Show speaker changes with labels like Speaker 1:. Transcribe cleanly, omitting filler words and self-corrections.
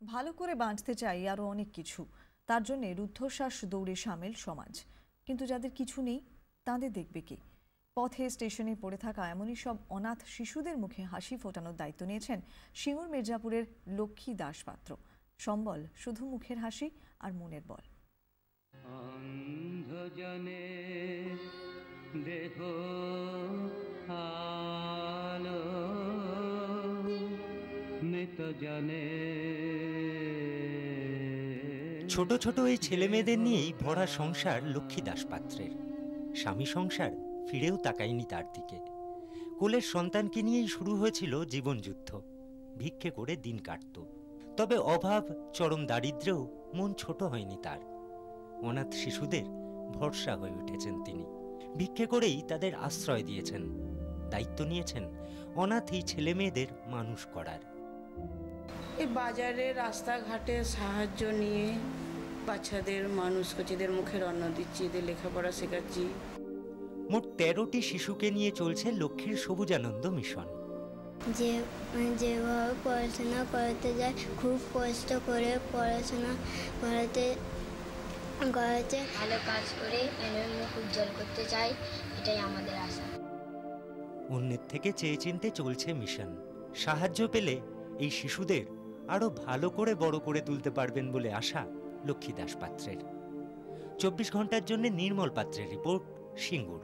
Speaker 1: ভালো করে বাঁচতে চাই আরও অনেক কিছু, তার জন্য রুদ্ধশ্বাস দৌড়ে সামিল সমাজ। কিন্তু যাদের কিছু নেই তাদের দেখবে কে? পথে স্টেশনে পড়ে থাকা এমনই সব অনাথ শিশুদের মুখে হাসি ফোটানোর দায়িত্ব নিয়েছেন সিঙ্গুর মির্জাপুরের লক্ষ্মী দাস পাত্র। সম্বল শুধু মুখের হাসি আর মনের বল।
Speaker 2: অন্ধজনে দেহ আলো মৃত জনে।
Speaker 3: ছোট ছোট এই ছেলে মেয়েদের নিয়েই ভরা সংসার লক্ষ্মী দাস পাত্রের। স্বামী সংসার ফিরেও তাকায়নি তার দিকে। কোলের সন্তানকে নিয়েই শুরু হয়েছিল জীবনযুদ্ধ। ভিক্ষে করে দিন কাটত, তবে অভাব চরম দারিদ্র্যেও মন ছোট হয়নি তার। অনাথ শিশুদের ভরসা হয়ে উঠেছেন তিনি। ভিক্ষে করেই তাদের আশ্রয় দিয়েছেন, দায়িত্ব নিয়েছেন অনাথ এই ছেলে মেয়েদের মানুষ করার।
Speaker 4: এই বাজারে রাস্তাঘাটে সাহায্য নিয়ে বাচ্চাদের মানুষ করছি, এদের মুখের অন্ন দিচ্ছি, এদের লেখাপড়া শেখাচ্ছি।
Speaker 3: মোট 13টি শিশুকে নিয়ে চলছে লক্ষ্মীর সবুজানন্দ মিশন।
Speaker 5: যেভাবে পড়াশোনা করাতে যায়, খুব কষ্ট করে পড়াশোনা করাতে ভালো কাজ করে এনের মুখ উজ্জ্বল করতে চাই, এটাই আমাদের আশা।
Speaker 3: অন্যের থেকে চেয়ে চিনতে চলছে মিশন। সাহায্য পেলে এই শিশুদের আরো ভালো করে বড় করে তুলতে পারবেন বলে আশা লক্ষ্মী দাস পাত্রের। 24 ঘন্টার জন্য নির্মল পাত্রের রিপোর্ট, সিঙ্গুর।